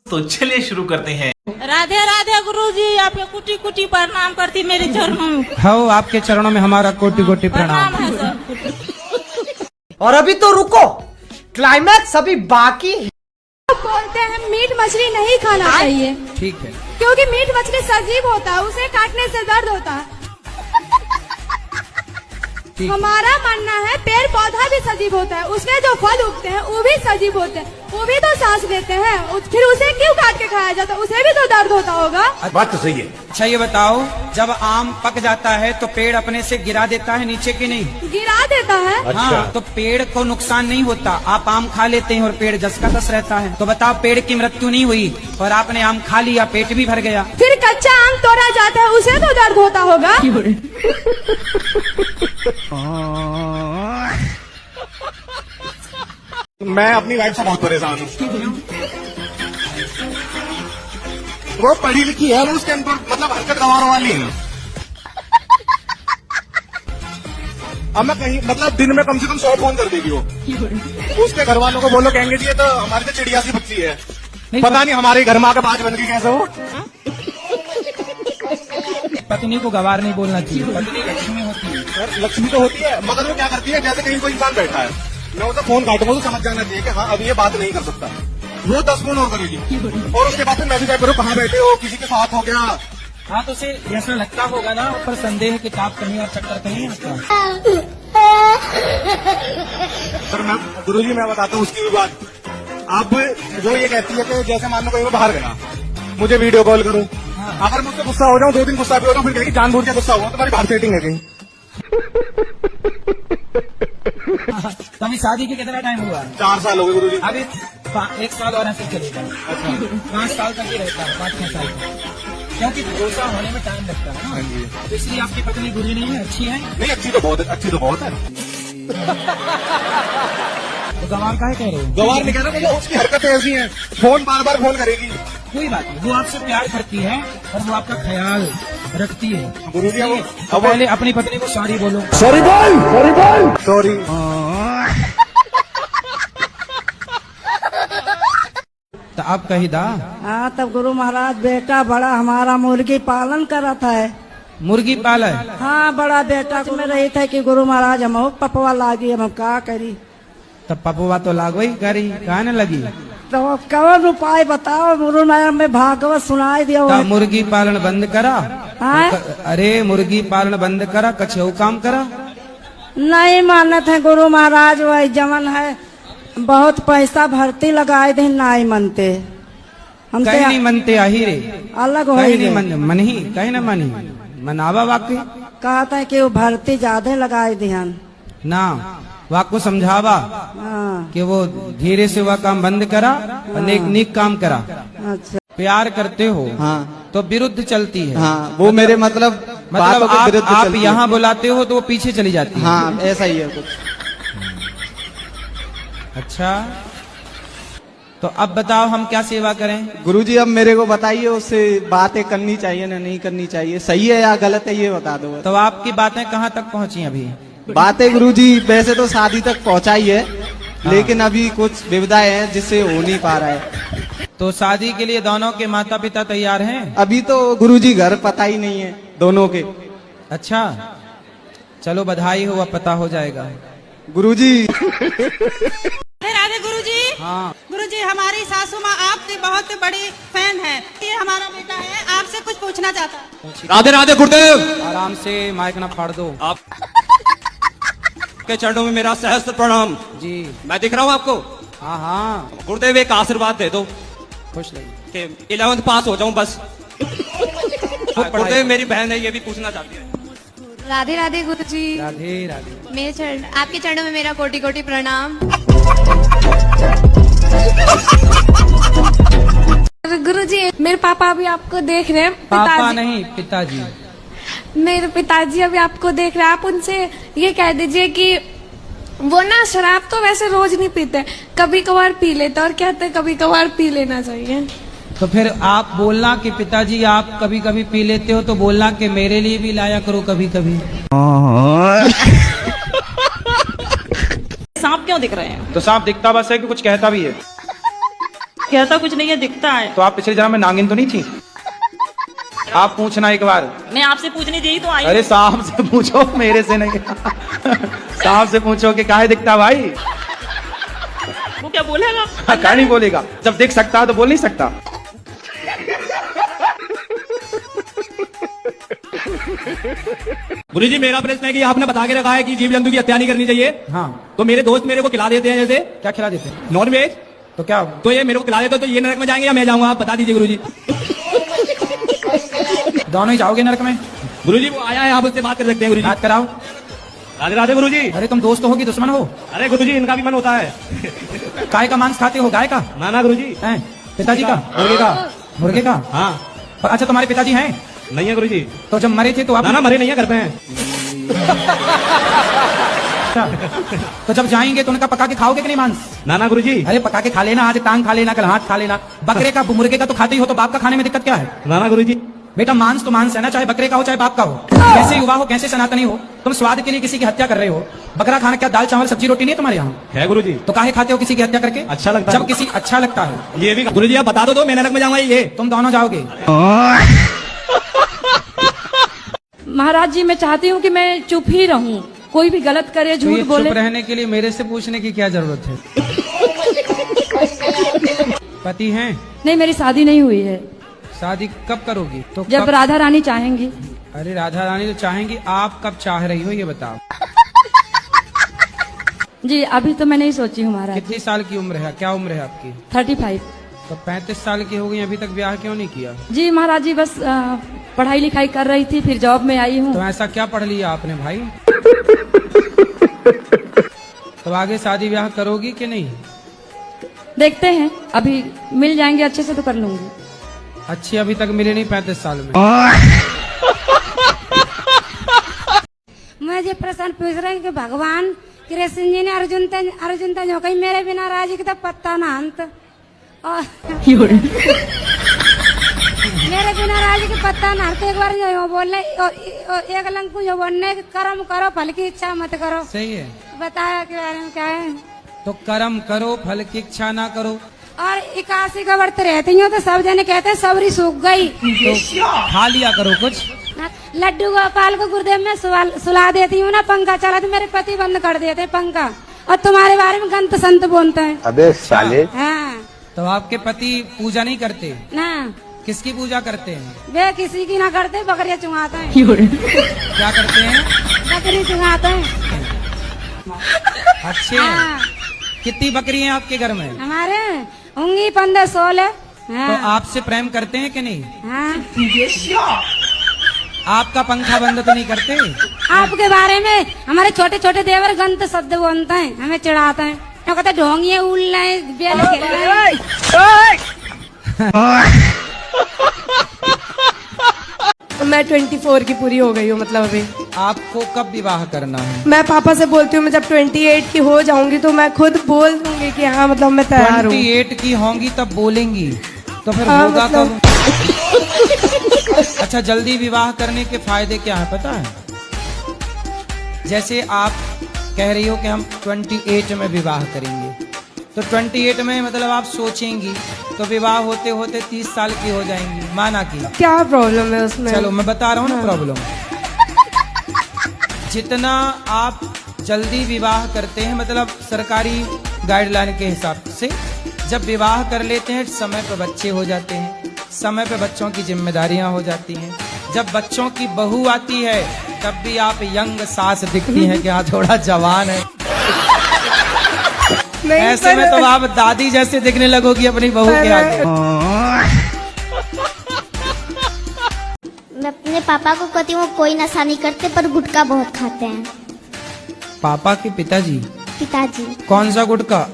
तो चलिए शुरू करते हैं। राधे राधे गुरुजी, आपके कुटी कुटी प्रणाम करती मेरे चरणों में। हाँ, आपके चरणों में हमारा कोटि कोटि प्रणाम। है सर। और अभी तो रुको, क्लाइमैक्स अभी बाकी है। बोलते हैं मीट मछली नहीं खाना चाहिए, ठीक है, क्योंकि मीट मछली सजीव होता है, उसे काटने से दर्द होता है। हमारा मानना है पेड़ पौधा भी सजीव होता है, उसमें जो फल उगते हैं वो भी सजीव होते हैं, वो भी तो सांस लेते हैं, फिर उसे क्यों काट के खाया जाता है? उसे भी तो दर्द होता होगा। बात तो सही है। अच्छा ये बताओ, जब आम पक जाता है तो पेड़ अपने से गिरा देता है नीचे की नहीं? गिरा देता है। अच्छा। हाँ, तो पेड़ को नुकसान नहीं होता, आप आम खा लेते हैं और पेड़ जस का तस रहता है। तो बताओ, पेड़ की मृत्यु नहीं हुई और आपने आम खा लिया, पेट भी भर गया। फिर कच्चा आम तोड़ा जाता है, उसे तो दर्द होता होगा। मैं अपनी वाइफ से बहुत परेशान हूँ। वो पढ़ी लिखी है, वो उसके अंदर मतलब हरकत गंवारों वाली है। अब मैं कहीं मतलब दिन में कम से कम 100 फोन कर देगी वो। उसके घर वालों को बोलो, कहेंगे जी ये तो हमारी तो चिड़िया सी बच्ची है। पता नहीं हमारे घर में आकर बाज बन गई कैसे हो। पत्नी को गवार नहीं बोलना चाहिए, पत्नी लक्ष्मी होती है। सर लक्ष्मी तो होती है, मगर वो क्या करती है, जैसे कहीं कोई इंसान बैठा है, मैं उसे फोन काटूंगा तो समझ जाना चाहिए कि हाँ अभी ये बात नहीं कर सकता। वो 10 फोन और करेगी और उसके बाद फिर मैसेज टाइप करो, कहाँ बैठे हो, किसी के साथ हो गया। हाँ, तो उसे ऐसा लगता होगा ना, ऊपर संदेह कि आप कहीं और चक्कर कहीं आता। सर मैं गुरुजी मैं बताता हूँ उसकी भी बात। अब वो ये कहती है कि जैसे मान लो कहीं मैं बाहर गया, मुझे वीडियो कॉल करो। अगर मुझसे गुस्सा हो जाऊं, 2 दिन गुस्सा भी हो जाऊं, फिर कहेगी जानबूझ के गुस्सा हुआ, तुम्हारी बाहर सेटिंग है कहीं। तो अभी शादी के कितना टाइम हुआ? 4 साल हो गए गुरुजी। अभी 1 साल और ऐसे चलेगा। अच्छा, 5 साल तक ही रहता है, 5-6 साल तक, क्योंकि भरोसा होने में टाइम लगता है ना। हाँ जी। तो इसलिए आपकी पत्नी बुरी नहीं है, अच्छी है। नहीं अच्छी तो बहुत है, अच्छी तो बहुत है। तो गवार काहे कह रहे हो? गवार नहीं कह रहा, मतलब उसकी हरकतें ऐसी हैं, फोन बार बार फोन करेगी। कोई बात नहीं, वो आपसे प्यार करती है और वो आपका ख्याल रखती है। गुरुजी तो पहले अपनी पत्नी को सॉरी बोलो। सॉरी बोल, सॉरी बोल, सॉरी। तो आप कही दा। हाँ, तब गुरु महाराज बेटा बड़ा हमारा मुर्गी पालन करत है। मुर्गी पाला है? हाँ, बड़ा बेटा को में रही था कि गुरु महाराज हम पपवा लागी, हम का करी? तब पपुआ तो लागो ही करी, कहा न लगी? तो कौन उपाय बताओ गुरु महाराज, में भागवत सुनाई दिया। तो मुर्गी पालन बंद करा। हाँ? अरे मुर्गी पालन बंद करा, कछऊ काम करा। नहीं मानत है गुरु महाराज, वही जमन है, बहुत पैसा भर्ती लगाए थे, नहीं मनते। हम कहीं नहीं मनते आही रे, अलग हो कहीं नहीं मन ही, कहीं न मनी मनावा वाकई। कहते हैं कि वो भर्ती ज्यादा लगाए ध्यान ना, वाक को समझावा हाँ। कि वो धीरे से वह काम बंद करा और नेक नेक काम करा। अच्छा, प्यार करते हो हाँ, तो विरुद्ध चलती है। हाँ, वो मेरे मतलब आप यहाँ बुलाते हो तो वो पीछे चली जाती है। हाँ, ऐसा ही है कुछ। अच्छा, तो अब बताओ हम क्या सेवा करें? गुरुजी अब मेरे को बताइए, उससे बातें करनी चाहिए ना नहीं करनी चाहिए, सही है या गलत है ये बता दो। तो आपकी बातें कहाँ तक पहुँची अभी? बातें गुरुजी वैसे तो शादी तक पहुंचाई है, लेकिन अभी कुछ विविधाएं हैं जिससे हो नहीं पा रहा है। तो शादी के लिए दोनों के माता पिता तैयार हैं? अभी तो गुरुजी घर पता ही नहीं है दोनों के। अच्छा, चलो बधाई हो, अब पता हो जाएगा। गुरुजी राधे गुरुजी। हाँ गुरुजी, हमारी सासू माँ आपकी बहुत बड़ी फैन है, ये हमारा बेटा है, आपसे कुछ पूछना चाहता है। राधे राधे गुरुदेव। आराम से, माइक ना फाड़ दो। आप के चरणों में मेरा सहस्त्र प्रणाम जी। मैं दिख रहा हूँ आपको? हाँ हाँ, गुरुदेव एक आशीर्वाद दे दो खुश रहिए। कि 11th पास हो जाऊं बस। गुरुदेव मेरी बहन है, ये भी पूछना चाहती है। राधे राधे गुरुजी। राधे राधे। मेरे चरण, आपके चरणों में मेरा कोटि कोटि प्रणाम। गुरुजी, मेरे पापा अभी आपको देख रहे हैं। पापा नहीं, पिताजी। मेरे पिताजी अभी आपको देख रहे हैं, आप उनसे ये कह दीजिए कि वो ना शराब तो वैसे रोज नहीं पीते, कभी कभार पी लेते, और कहते कभी कभार पी लेना चाहिए। तो फिर आप बोलना कि पिताजी आप कभी कभी पी लेते हो, तो बोलना कि मेरे लिए भी लाया करो कभी कभी। सांप क्यों दिख रहे हैं? तो सांप दिखता बस है कि कुछ कहता भी है। कहता कुछ नहीं है, दिखता है। तो आप पिछले जन्म में नागिन तो नहीं थी? आप पूछना एक बार। मैं आपसे पूछने दी तो आई। अरे सांप से पूछो, मेरे से नहीं। सांप से पूछो कि काहे दिखता भाई। वो क्या बोलेगा? क्या नहीं बोलेगा? जब देख सकता है तो बोल नहीं सकता। गुरुजी मेरा प्रश्न है कि आपने बता के रखा है कि जीव जंतु की हत्या नहीं करनी चाहिए। हाँ। तो मेरे दोस्त मेरे को खिला देते हैं, जैसे क्या खिला देते हैं? Non veg. तो क्या? तो ये मेरे को खिला देते तो ये नरक में जाएंगे या मैं जाऊंगा? आप बता दीजिए गुरुजी। दोनों ही जाओगे नरक में। गुरुजी वो आया है, आप उससे बात कर सकते हैं गुरुजी। बात कराओ। राधे राधे गुरुजी। अरे तुम दोस्त हो कि दुश्मन हो? अरे गुरुजी इनका भी मन होता है। गाय का मांस खाते हो? गाय का? ना गुरुजी। हैं? पिताजी का? मुर्गे का? मुर्गे का? हाँ। अच्छा तुम्हारे पिताजी हैं? नहीं है गुरुजी। तो जब मरे थे तो आप? ना मरे नहीं है, घर पे हैं। तो जब जाएंगे तो उनका पका के खाओगे कि नहीं मांस? ना गुरुजी। अरे पका के खा लेना, आज टांग खा लेना, कल हाथ खा लेना। बकरे का मुर्गे का तो खाते ही हो, तो बाप का खाने में दिक्कत क्या है? ना गुरुजी। बेटा मांस तो मांस है ना, चाहे बकरे का हो चाहे बाप का हो। कैसे युवा हो, कैसे सनातनी हो, तुम स्वाद के लिए किसी की हत्या कर रहे हो। बकरा खाना क्या दाल चावल सब्जी रोटी नहीं है तुम्हारे यहाँ? है गुरुजी। तो काहे खाते हो किसी की हत्या करके? अच्छा लगता है। जब किसी अच्छा लगता है। ये भी गुरुजी आप बता दो मैं नरक में जाऊंगा ये? तुम दोनों जाओगे। महाराज जी मैं चाहती हूँ कि मैं चुप ही रहूं, कोई भी गलत करे, तो ये झूठ बोले। चुप रहने के लिए मेरे से पूछने की क्या जरूरत है? पति हैं? नहीं, मेरी शादी नहीं हुई है। शादी कब करोगी? तो जब कब? राधा रानी चाहेंगी। अरे राधा रानी तो चाहेंगी, आप कब चाह रही हो ये बताओ। जी अभी तो मैं नहीं सोची हूँ महाराज। कितनी साल की उम्र है? क्या उम्र है आपकी? 35। तो 35 साल की हो गई, अभी तक ब्याह क्यों नहीं किया? जी महाराज जी बस पढ़ाई लिखाई कर रही थी, फिर जॉब में आई हूँ। तो ऐसा क्या पढ़ लिया आपने भाई? तो आगे शादी ब्याह करोगी कि नहीं? देखते हैं, अभी मिल जाएंगे अच्छे से तो कर लूंगी। अच्छी अभी तक मिली नहीं 35 साल में। मुझे प्रश्न पूछ रहे हैं कि भगवान कृष्ण जी ने अर्जुन जो कहीं मेरे बिना राजी का पत्ता ना अंत और मेरे बिना राजी के पत्ता ना हंत। एक बार जो बोलने और एक लंग जो बोलने कर्म करो फल की इच्छा मत करो। सही है। बताया के बारे में क्या है? तो कर्म करो फल की इच्छा ना करो। और 81 का व्रत रहती हूँ तो सब जने कहते हैं सबरी सूख गई। तो खा लिया करो कुछ। लड्डू गोपाल को गुरुदेव में सुला देती हूँ ना, पंखा चला तो मेरे पति बंद कर देते पंखा, और तुम्हारे बारे में गंत संत बोलते हैं। अबे साले। हाँ। तो आपके पति पूजा नहीं करते? ना। किसकी पूजा करते हैं? वे किसी की ना करते, बकरियाँ चुंगाते हैं। क्या करते हैं? बकरी चुंगाते हैं। अच्छे। हाँ। कितनी बकरी हैं आपके घर में? हमारे होंगी 15-16। तो आपसे प्रेम करते हैं कि नहीं? हाँ। आपका पंखा बंद तो नहीं करते? आपके बारे में हमारे छोटे छोटे देवर गंत शब्द बोलते हैं, हमें चिढ़ाते हैं। तो कहते ढोंगिए उल रहे, बेल खेल रहे। मैं 24 की पूरी हो गई हूँ, मतलब अभी। आपको कब विवाह करना है? मैं पापा से बोलती हूँ मैं जब 28 की हो जाऊंगी तो मैं खुद बोल दूंगी कि हाँ मतलब मैं तैयार हूँ। 28 की होंगी तब बोलेंगी, तो फिर हाँ, होगा मतलब... कब? अच्छा जल्दी विवाह करने के फायदे क्या है पता है? जैसे आप कह रही हो कि हम 28 में विवाह करेंगे, तो 28 में मतलब आप सोचेंगी तो विवाह होते होते 30 साल की हो जाएंगी, माना कि। क्या प्रॉब्लम है उसमें? चलो मैं बता रहा हूँ ना प्रॉब्लम। जितना आप जल्दी विवाह करते हैं, मतलब सरकारी गाइडलाइन के हिसाब से जब विवाह कर लेते हैं समय पर बच्चे हो जाते हैं, समय पे बच्चों की जिम्मेदारियां हो जाती हैं। जब बच्चों की बहू आती है तब भी आप यंग सास दिखती हैं कि हाँ थोड़ा जवान है। ऐसे में तो आप दादी जैसे दिखने लगोगी अपनी बहू के आगे। मैं अपने पापा को कहती हूँ कोई नशा नहीं करते पर गुटखा बहुत खाते हैं। पापा के पिताजी? पिताजी। कौन सा गुटखा?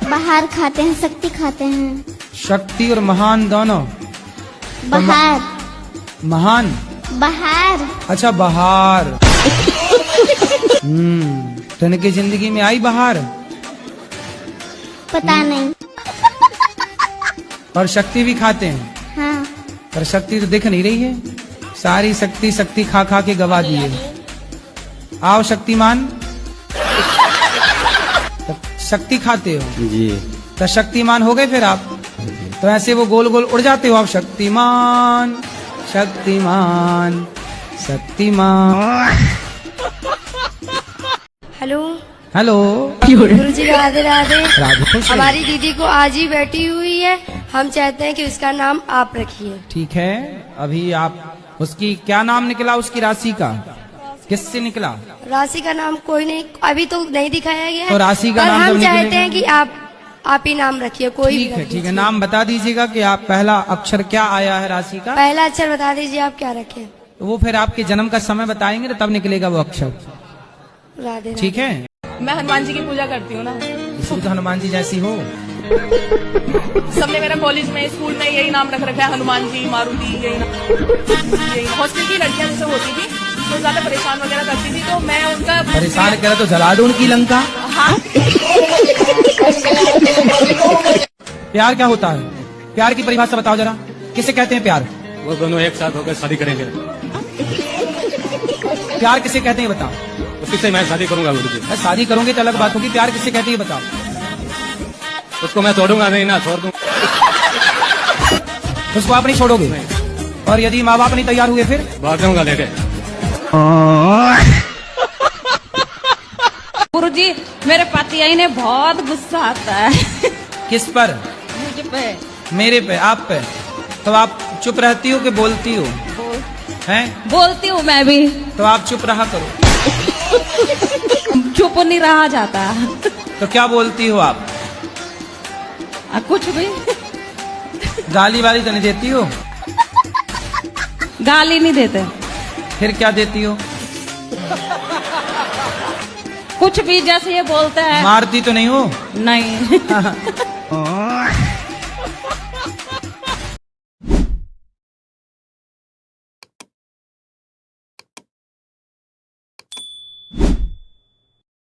बाहर खाते हैं, शक्ति खाते हैं। शक्ति और महान दोनों? बाहर। महान? बाहर। अच्छा बाहर। तो इनकी जिंदगी में आई बाहर? पता नहीं। और शक्ति भी खाते हैं? हाँ। पर शक्ति तो दिख नहीं रही है, सारी शक्ति खा खा के गवा दिए। आओ शक्तिमान। शक्ति खाते हो? जी। तो शक्तिमान हो गए फिर आप। तो ऐसे वो गोल गोल उड़ जाते हो आप, शक्तिमान शक्तिमान शक्तिमान। हेलो हेलो गुरु जी राधे राधे। राधे खुश रहो। हमारी दीदी को आज ही बैठी हुई है, हम चाहते हैं कि उसका नाम आप रखिए। ठीक है, अभी आप उसकी क्या नाम निकला, उसकी राशि का किससे निकला? राशि का नाम कोई नहीं, अभी तो नहीं दिखाया गया है। तो राशि का पर नाम हम जब चाहते निकलेगा? हैं कि आप ही नाम रखिए, कोई भी ठीक है रख ठीक है, लीजिए। नाम बता दीजिएगा कि आप पहला अक्षर क्या आया है राशि का। पहला अक्षर बता दीजिए आप क्या रखें। तो वो फिर आपके जन्म का समय बताएंगे तो तब निकलेगा वो अक्षर। राधे ठीक है, मैं हनुमान जी की पूजा करती हूँ ना। तुम तो हनुमान जी जैसी हो। सबने मेरा कॉलेज में स्कूल में यही नाम रख रखा है, हनुमान जी, मारुति, यही नाम। हॉस्टल की लड़कियां जैसे होती थी तो ज्यादा परेशान वगैरह करती थी, तो मैं उनका परेशान करे तो जला दो उनकी लंका। हाँ। प्यार क्या होता है? प्यार की परिभाषा बताओ जरा, किसे कहते हैं प्यार? वो दोनों एक साथ होकर शादी करेंगे। प्यार किसे कहते हैं बताओ? उसी से मैं शादी करूंगा गुरु जी। शादी करोगे तो अलग बात होगी, प्यार किसे कहते हैं बताओ? उसको मैं छोड़ूंगा नहीं ना, छोड़ दूँ। उसको आप नहीं छोड़ोगे? और यदि माँ बाप नहीं तैयार हुए फिर? भाग जाऊंगा लेके। गुरुजी, मेरे पति ने बहुत गुस्सा आता है। किस पर? मुझ पे। मेरे पे, आप पे? तो आप चुप रहती हो कि बोलती हो? हैं? बोलती हूँ मैं भी। तो आप चुप रहा करो। चुप नहीं रहा जाता। तो क्या बोलती हो आप? कुछ भी। गाली वाली तो नहीं देती हो? गाली नहीं देते। फिर क्या देती हो? कुछ भी, जैसे ये बोलते हैं। मारती तो नहीं हो? नहीं।